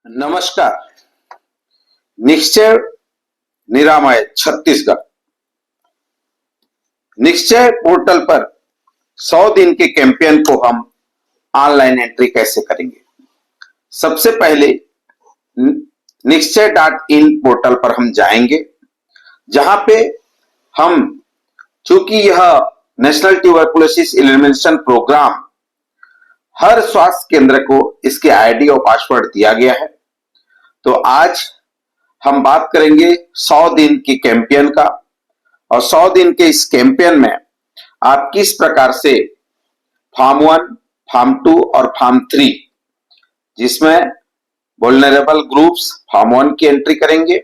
नमस्कार। निश्चय निरामय छत्तीसगढ़ निश्चय पोर्टल पर 100 दिन के कैंपेन को हम ऑनलाइन एंट्री कैसे करेंगे। सबसे पहले निश्चय.इन पोर्टल पर हम जाएंगे, जहां पे हम, चूंकि यह नेशनल ट्यूबरकुलोसिस एलिमिनेशन प्रोग्राम हर स्वास्थ्य केंद्र को इसके आईडी और पासवर्ड दिया गया है, तो आज हम बात करेंगे 100 दिन की कैंपेन का। और 100 दिन के इस कैंपेन में आप किस प्रकार से फार्म 1, फार्म 2 और फार्म 3, जिसमें वल्नरेबल ग्रुप्स फार्म 1 की एंट्री करेंगे,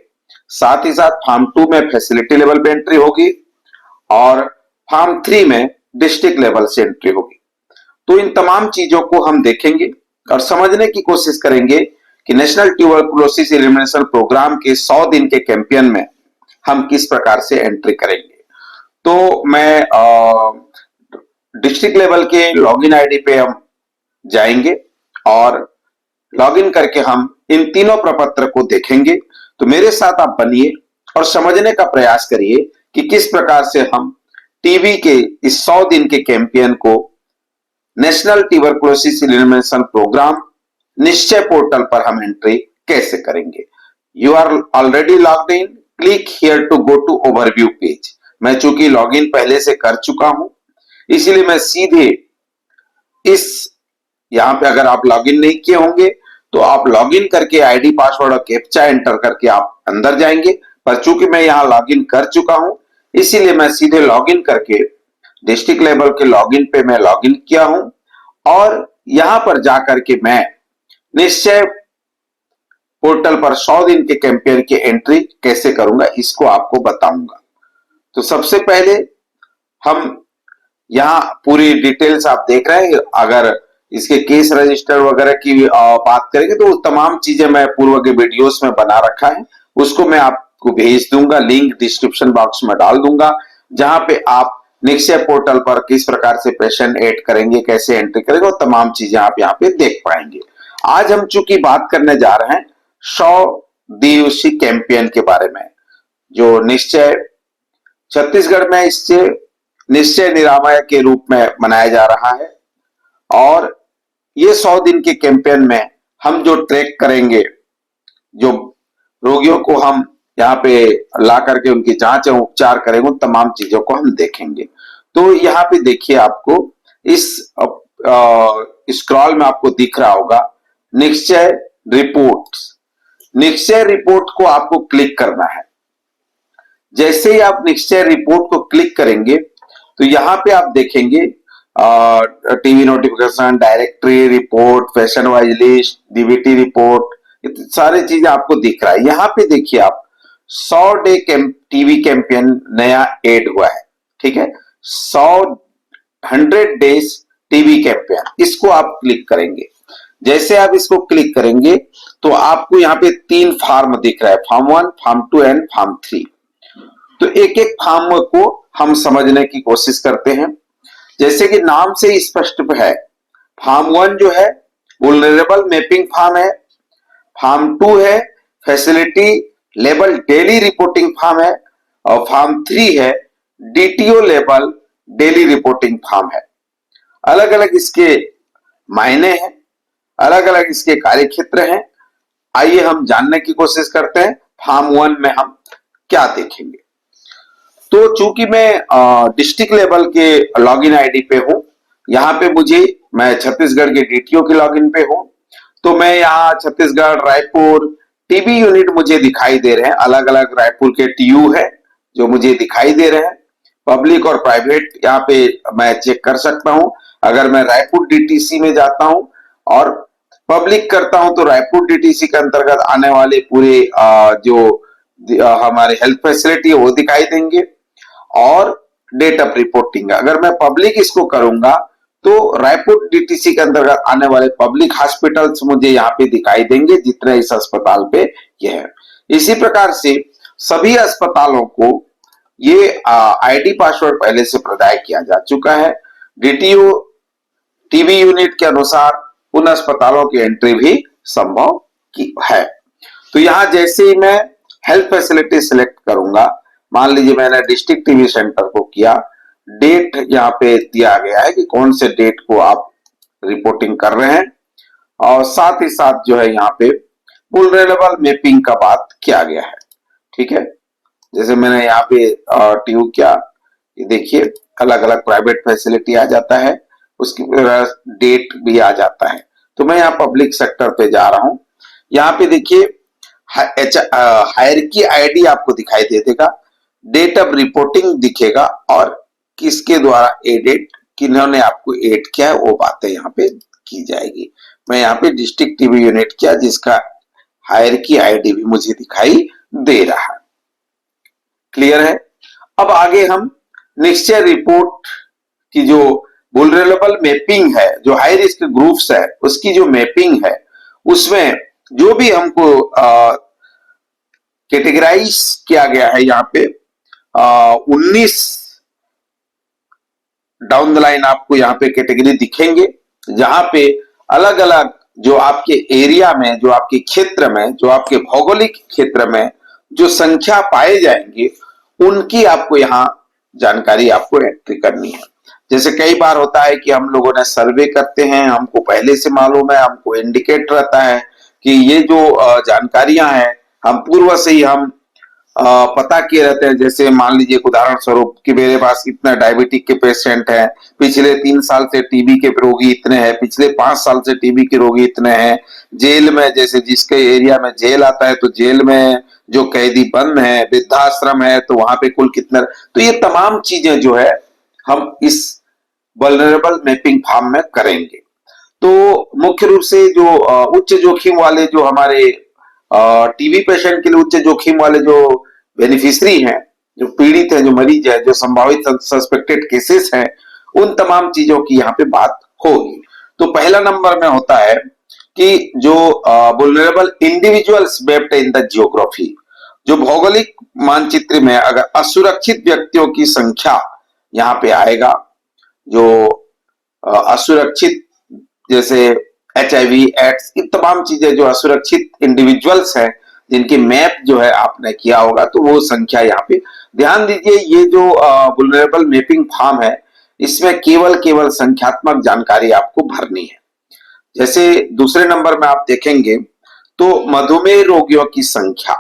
साथ ही साथ फार्म 2 में फैसिलिटी लेवल पे एंट्री होगी और फार्म 3 में डिस्ट्रिक्ट लेवल से एंट्री होगी। तो इन तमाम चीजों को हम देखेंगे और समझने की कोशिश करेंगे कि नेशनल ट्यूबरकुलोसिस एलिमिनेशन प्रोग्राम के 100 दिन के कैंपेन में हम किस प्रकार से एंट्री करेंगे। तो मैं डिस्ट्रिक्ट लेवल के लॉगिन आईडी पे हम जाएंगे और लॉगिन करके हम इन तीनों प्रपत्र को देखेंगे। तो मेरे साथ आप बनिए और समझने का प्रयास करिए कि किस प्रकार से हम टीबी के इस 100 दिन के कैंपेन को national tuberculosis elimination programme Nikshay portal पर हम एंट्री कैसे करेंगे। You are already logged in, click here to go to overview page. मैं चूंकि लॉगिन पहले से कर चुका हूं, इसीलिए मैं सीधे इस यहां पे, अगर आप लॉगिन नहीं किए होंगे तो आप लॉगिन करके आईडी पासवर्ड और कैप्चा एंटर करके आप अंदर जाएंगे, पर चूंकि मैं यहां लॉगिन कर चुका हूं इसीलिए मैं सीधे लॉगिन करके डिस्ट्रिक्ट लेवल के लॉगिन पे मैं लॉगिन किया हूं और यहां पर जाकर के मैं निश्चय पोर्टल पर 100 दिन के कैंपेन की एंट्री कैसे करूंगा, इसको आपको बताऊंगा। तो सबसे पहले हम यहां पूरी डिटेल्स आप देख रहे हैं। अगर इसके केस रजिस्टर वगैरह की बात करेंगे तो तमाम चीजें मैं पूर्व के वीडियोस में बना रखा है, उसको मैं आपको भेज दूंगा, लिंक डिस्क्रिप्शन बॉक्स में डाल दूंगा, जहां पे आप निश्चय पोर्टल पर किस प्रकार से पेशेंट ऐड करेंगे, कैसे एंट्री करेंगे, और तमाम चीजें आप यहाँ पे देख पाएंगे। आज हम चूंकि बात करने जा रहे हैं 100 दिवसीय कैंपेन के बारे में, जो निश्चय छत्तीसगढ़ में इससे निश्चय निरामय के रूप में मनाया जा रहा है। और ये 100 दिन के कैंपेन में हम जो ट्रैक करेंगे, जो रोगियों को हम यहाँ पे ला करके उनकी जांच और उपचार करेंगे, उन तमाम चीजों को हम देखेंगे। तो यहाँ पे देखिए, आपको इस स्क्रॉल में आपको दिख रहा होगा निश्चय रिपोर्ट। निश्चय रिपोर्ट को आपको क्लिक करना है। जैसे ही आप निश्चय रिपोर्ट को क्लिक करेंगे तो यहाँ पे आप देखेंगे TV notification, directory report, fashion wise list, DBT report, सारी चीजें आपको दिख रहा है। यहाँ पे देखिए आप 100 डे टीवी कैंपेन नया ऐड हुआ है, ठीक है, 100 डेज टीवी कैंपेन, इसको आप क्लिक करेंगे। जैसे आप इसको क्लिक करेंगे तो आपको यहाँ पे 3 फॉर्म दिख रहा है, फॉर्म 1, फॉर्म 2 एंड फॉर्म 3। तो एक एक फॉर्म को हम समझने की कोशिश करते हैं। जैसे कि नाम से स्पष्ट है, फॉर्म 1 जो है वल्नरेबल मैपिंग फॉर्म है, फॉर्म 2 है facility level daily reporting form है, और फॉर्म 3 है DTO level daily reporting form है। अलग अलग इसके मायने हैं, अलग अलग इसके कार्य क्षेत्र हैं। आइए हम जानने की कोशिश करते हैं फॉर्म 1 में हम क्या देखेंगे। तो चूंकि मैं डिस्ट्रिक्ट लेवल के लॉगिन आईडी पे हूं, यहाँ पे मैं छत्तीसगढ़ के डीटीओ के लॉगिन पे हूं, तो मैं यहाँ छत्तीसगढ़ रायपुर टीबी यूनिट मुझे दिखाई दे रहे हैं। अलग अलग रायपुर के टीयू है जो मुझे दिखाई दे रहे हैं। पब्लिक और प्राइवेट यहाँ पे मैं चेक कर सकता हूं। अगर मैं रायपुर डीटीसी में जाता हूं और पब्लिक करता हूं तो रायपुर डीटीसी के अंतर्गत आने वाले पूरे जो हमारे हेल्थ फैसिलिटी है वो दिखाई देंगे, और डेट ऑफ रिपोर्टिंग। अगर मैं पब्लिक इसको करूंगा तो रायपुर डीटीसी के अंतर्गत आने वाले पब्लिक हॉस्पिटल्स मुझे यहाँ पे दिखाई देंगे, जितने इस अस्पताल पे ये है। इसी प्रकार से सभी अस्पतालों को ये आईडी पासवर्ड पहले से प्रदान किया जा चुका है। डीटीओ टीबी यूनिट के अनुसार उन अस्पतालों की एंट्री भी संभव की है। तो यहां जैसे ही मैं हेल्थ फैसिलिटी सिलेक्ट करूंगा, मान लीजिए मैंने डिस्ट्रिक्ट टीबी सेंटर को किया, डेट यहाँ पे दिया गया है कि कौन से डेट को आप रिपोर्टिंग कर रहे हैं, और साथ ही साथ जो है यहाँ पे वुलनरेबल मैपिंग का बात किया गया है। ठीक है, जैसे मैंने यहाँ पे ट्यू किया, ये देखिए अलग अलग प्राइवेट फैसिलिटी आ जाता है, उसकी डेट भी आ जाता है। तो मैं यहाँ पब्लिक सेक्टर पे जा रहा हूँ। यहाँ पे देखिए हायरकी आईडी आपको दिखाई दे देगा, डेट ऑफ रिपोर्टिंग दिखेगा, और किसके द्वारा एडेड, किन्होंने आपको एड किया है, वो बातें यहाँ पे की जाएगी। मैं यहाँ पे डिस्ट्रिक्ट टीबी यूनिट किया, जिसका हायरकी आईडी भी मुझे दिखाई दे रहा है। क्लियर है। अब आगे हम निश्चय रिपोर्ट की जो वुलनरेबल मैपिंग है, जो हाई रिस्क ग्रुप्स है, उसकी जो मैपिंग है, उसमें जो भी हमको कैटेगराइज किया गया है, यहाँ पे 19 डाउन द लाइन आपको यहाँ पे कैटेगरी दिखेंगे, जहां पे अलग अलग जो आपके एरिया में, जो आपके क्षेत्र में, जो आपके भौगोलिक क्षेत्र में जो संख्या पाए जाएंगे, उनकी आपको यहाँ जानकारी आपको एंट्री करनी है। जैसे कई बार होता है कि हम लोगों ने सर्वे करते हैं, हमको पहले से मालूम है, हमको इंडिकेट रहता है कि ये जो जानकारियां हैं, हम पूर्व से ही हम पता किए रहते हैं। जैसे मान लीजिए उदाहरण स्वरूप कि मेरे पास इतना डायबिटिक के पेशेंट हैं, पिछले 3 साल से टीबी के रोगी इतने हैं, पिछले 5 साल से टीबी के रोगी इतने हैं, जेल में जैसे जिसके एरिया में जेल आता है, तो जेल में जो कैदी बंद है, वृद्धाश्रम है, तो वहां पे कुल कितना, तो ये तमाम चीजें जो है हम इस वल्नरेबल मैपिंग फॉर्म में करेंगे। तो मुख्य रूप से जो उच्च जोखिम वाले जो हमारे टीबी पेशेंट के लिए उच्च जोखिम वाले जो बेनिफिशियरी हैं, जो पीड़ित हैं, जो मरीज है, जो संभावित सस्पेक्टेड केसेस हैं, उन तमाम चीजों की यहाँ पे बात होगी। तो पहला नंबर में होता है कि जो vulnerable individuals mapped in the geography, जो भौगोलिक मानचित्र में अगर असुरक्षित व्यक्तियों की संख्या यहाँ पे आएगा, जो असुरक्षित जैसे HIV एड्स, ये तमाम चीजें जो असुरक्षित इंडिविजुअल्स हैं, जिनकी मैप जो है आपने किया होगा, तो वो संख्या यहाँ पे ध्यान दीजिए। ये जो वुलनरेबल मैपिंग फॉर्म है, इसमें केवल संख्यात्मक जानकारी आपको भरनी है। जैसे दूसरे नंबर में आप देखेंगे तो मधुमेह रोगियों की संख्या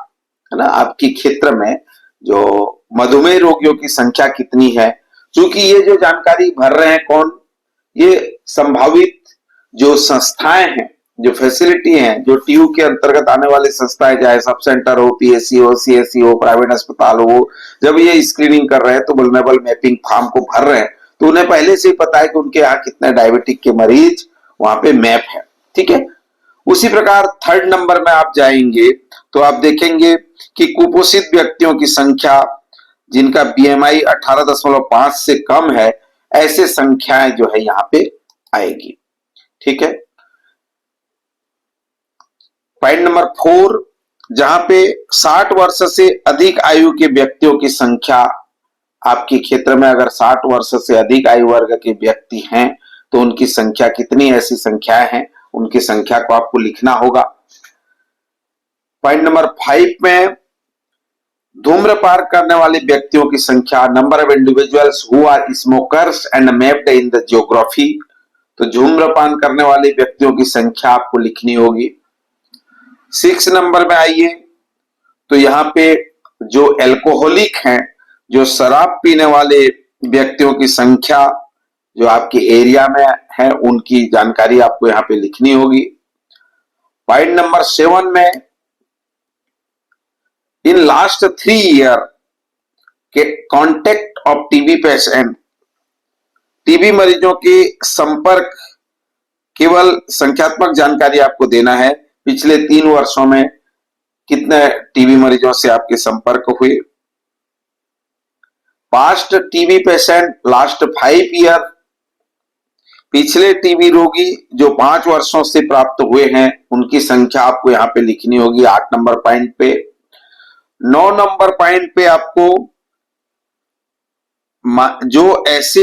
है ना, आपकी क्षेत्र में जो मधुमेह रोगियों की संख्या कितनी है, क्योंकि ये जो जानकारी भर रहे हैं कौन, ये संभावित जो संस्थाएं हैं, जो फैसिलिटी हैं, जो टीयू के अंतर्गत आने वाले संस्थाएं, चाहे सब सेंटर हो, PSC हो, CSC हो, प्राइवेट अस्पताल हो, जब ये स्क्रीनिंग कर रहे हैं तो वल्नरेबल मैपिंग फॉर्म को भर रहे हैं, तो उन्हें पहले से ही पता है कि उनके यहाँ कितने डायबिटिक के मरीज वहां पे मैप है। ठीक है। उसी प्रकार थर्ड नंबर में आप जाएंगे तो आप देखेंगे कि कुपोषित व्यक्तियों की संख्या, जिनका BMI 18.5 से कम है, ऐसे संख्याएं जो है यहाँ पे आएगी। ठीक है। पॉइंट नंबर 4, जहां पे 60 वर्ष से अधिक आयु के व्यक्तियों की संख्या, आपके क्षेत्र में अगर 60 वर्ष से अधिक आयु वर्ग के व्यक्ति हैं, तो उनकी संख्या कितनी, ऐसी संख्याएं हैं, उनकी संख्या को आपको लिखना होगा। पॉइंट नंबर 5 में धूम्रपान करने वाले व्यक्तियों की संख्या, number of individuals who are smokers and mapped in the geography, तो धूम्रपान करने वाले व्यक्तियों की संख्या आपको लिखनी होगी। 6 नंबर में आइए तो यहाँ पे जो एल्कोहलिक हैं, जो शराब पीने वाले व्यक्तियों की संख्या जो आपके एरिया में है, उनकी जानकारी आपको यहाँ पे लिखनी होगी। पॉइंट नंबर 7 में इन लास्ट 3 ईयर के contact of TB patient, TB मरीजों के संपर्क, केवल संख्यात्मक जानकारी आपको देना है, पिछले 3 वर्षों में कितने टीबी मरीजों से आपके संपर्क हुए। Past TB patient last 5 year, पिछले टीबी रोगी जो 5 वर्षों से प्राप्त हुए हैं, उनकी संख्या आपको यहां पे लिखनी होगी 8 नंबर पॉइंट पे। 9 नंबर पॉइंट पे आपको जो ऐसे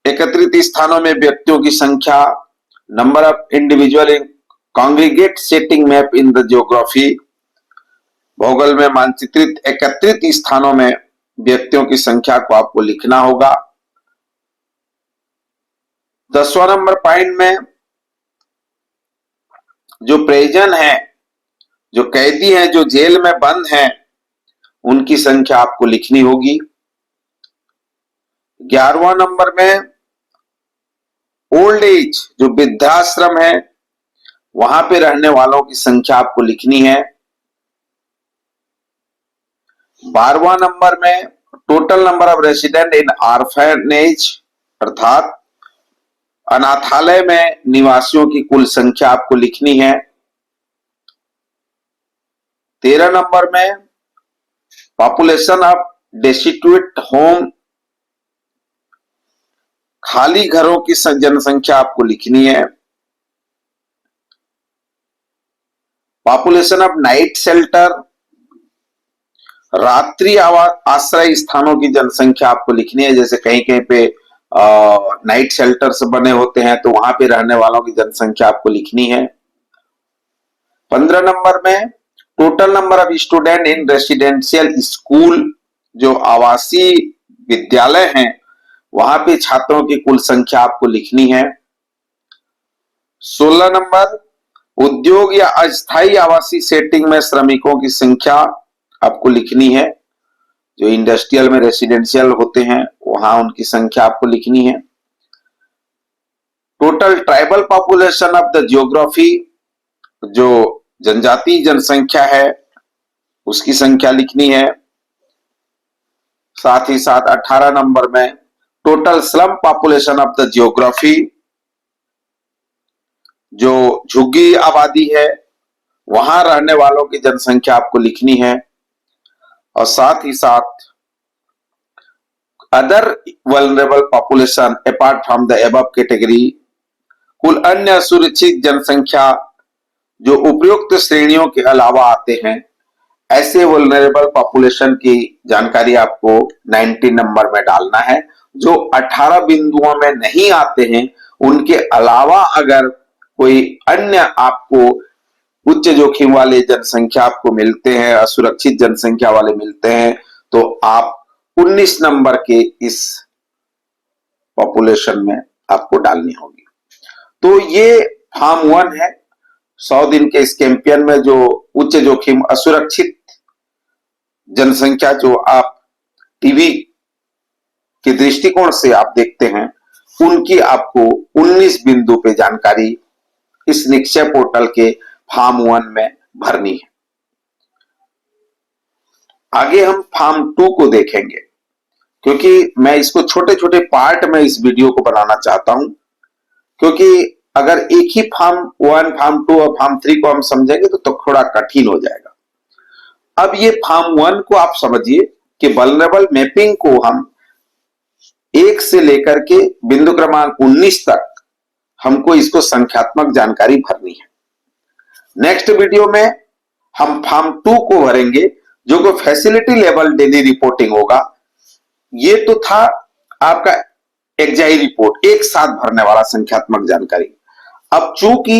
एकत्रित स्थानों में व्यक्तियों की संख्या, number of individual congregate setting map in the geography, भूगोल में मानचित्रित एकत्रित स्थानों में व्यक्तियों की संख्या को आपको लिखना होगा। 10वां नंबर पॉइंट में जो प्रिजन है, जो कैदी हैं, जो जेल में बंद हैं, उनकी संख्या आपको लिखनी होगी। 11वां नंबर में ओल्ड एज, जो वृद्धाश्रम है, वहां पे रहने वालों की संख्या आपको लिखनी है। 12वां नंबर में total number of resident in orphanage, अर्थात अनाथालय में निवासियों की कुल संख्या आपको लिखनी है। 13 नंबर में पॉपुलेशन ऑफ डेस्टिट्यूट होम, खाली घरों की जनसंख्या आपको लिखनी है। पॉपुलेशन ऑफ नाइट शेल्टर, रात्रि आश्रय स्थानों की जनसंख्या आपको लिखनी है। जैसे कहीं कहीं पे नाइट शेल्टर्स बने होते हैं, तो वहां पे रहने वालों की जनसंख्या आपको लिखनी है। 15 नंबर में total number of student in residential school, जो आवासीय विद्यालय हैं, वहां पे छात्रों की कुल संख्या आपको लिखनी है। 16 नंबर उद्योग या अस्थायी आवासीय सेटिंग में श्रमिकों की संख्या आपको लिखनी है। जो इंडस्ट्रियल में रेसिडेंशियल होते हैं, वहां उनकी संख्या आपको लिखनी है। Total tribal population of the geography, जो जनजातीय जनसंख्या है, उसकी संख्या लिखनी है। साथ ही साथ 18 नंबर में total slum population of the geography, जो झुग्गी आबादी है, वहां रहने वालों की जनसंख्या आपको लिखनी है। और साथ ही साथ other vulnerable population apart from the above category, कुल अन्य सुरक्षित जनसंख्या जो उपयुक्त श्रेणियों के अलावा आते हैं, ऐसे वल्नरेबल पॉपुलेशन की जानकारी आपको 19 नंबर में डालना है। जो 18 बिंदुओं में नहीं आते हैं, उनके अलावा अगर कोई अन्य आपको उच्च जोखिम वाले जनसंख्या आपको मिलते हैं, असुरक्षित जनसंख्या वाले मिलते हैं, तो आप 19 नंबर के इस पॉपुलेशन में आपको डालनी होगी। तो ये फार्म 1 है। 100 दिन के इस कैंपेन में जो उच्च जोखिम असुरक्षित जनसंख्या जो आप टीवी के दृष्टिकोण से आप देखते हैं, उनकी आपको 19 बिंदु पे जानकारी इस निश्चय पोर्टल के फार्म 1 में भरनी है। आगे हम फार्म 2 को देखेंगे, क्योंकि मैं इसको छोटे छोटे पार्ट में इस वीडियो को बनाना चाहता हूं, क्योंकि अगर एक ही फार्म 1, फार्म 2 और फार्म 3 को हम समझेंगे तो थोड़ा कठिन हो जाएगा। अब ये फार्म 1 को आप समझिए कि वल्नरेबल मैपिंग को हम 1 से लेकर के बिंदु क्रमांक 19 तक हमको इसको संख्यात्मक जानकारी भरनी है। नेक्स्ट वीडियो में हम फार्म 2 को भरेंगे, जो को फैसिलिटी लेवल डेली रिपोर्टिंग होगा। ये तो था आपका एक्जाई रिपोर्ट, एक साथ भरने वाला संख्यात्मक जानकारी। अब चूंकि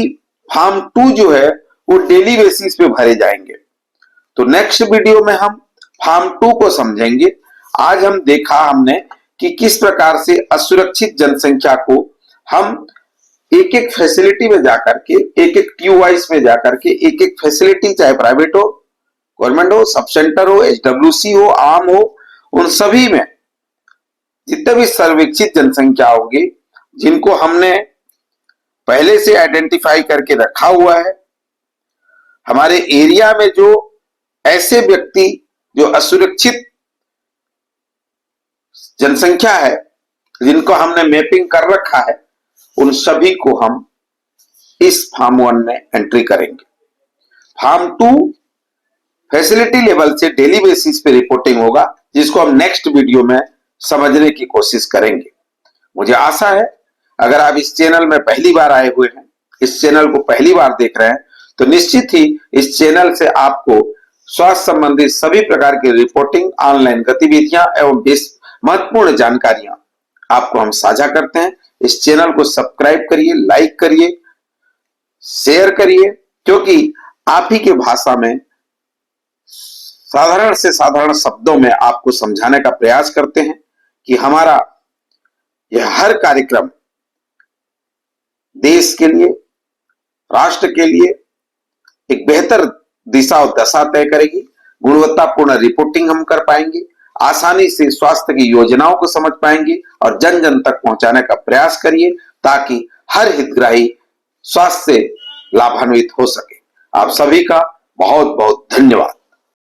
फार्म 2 जो है वो डेली बेसिस पे भरे जाएंगे, तो नेक्स्ट वीडियो में हम फार्म 2 को समझेंगे। आज हम देखा हमने कि किस प्रकार से असुरक्षित जनसंख्या को हम एक एक फैसिलिटी में जाकर के, एक एक ट्यू वाइज में जाकर के, एक एक फैसिलिटी, चाहे प्राइवेट हो, गवर्नमेंट हो, सब सेंटर हो, एचडब्ल्यूसी हो, आम हो, उन सभी में जितने भी सर्वेक्षित जनसंख्या होगी, जिनको हमने पहले से आइडेंटिफाई करके रखा हुआ है, हमारे एरिया में जो ऐसे व्यक्ति जो असुरक्षित जनसंख्या है, जिनको हमने मैपिंग कर रखा है, उन सभी को हम इस फार्म 1 में एंट्री करेंगे। फार्म 2 फैसिलिटी लेवल से डेली बेसिस पे रिपोर्टिंग होगा, जिसको हम नेक्स्ट वीडियो में समझने की कोशिश करेंगे। मुझे आशा है अगर आप इस चैनल में पहली बार आए हुए हैं, इस चैनल को पहली बार देख रहे हैं, तो निश्चित ही इस चैनल से आपको स्वास्थ्य संबंधित सभी प्रकार की रिपोर्टिंग, ऑनलाइन गतिविधियां एवं महत्वपूर्ण जानकारियां आपको हम साझा करते हैं। इस चैनल को सब्सक्राइब करिए, लाइक करिए, शेयर करिए, क्योंकि आप ही की भाषा में साधारण से साधारण शब्दों में आपको समझाने का प्रयास करते हैं कि हमारा यह हर कार्यक्रम देश के लिए, राष्ट्र के लिए एक बेहतर दिशा और दशा तय करेगी। गुणवत्तापूर्ण रिपोर्टिंग हम कर पाएंगे, आसानी से स्वास्थ्य की योजनाओं को समझ पाएंगे और जन जन तक पहुंचाने का प्रयास करिए, ताकि हर हितग्राही स्वास्थ्य से लाभान्वित हो सके। आप सभी का बहुत बहुत धन्यवाद।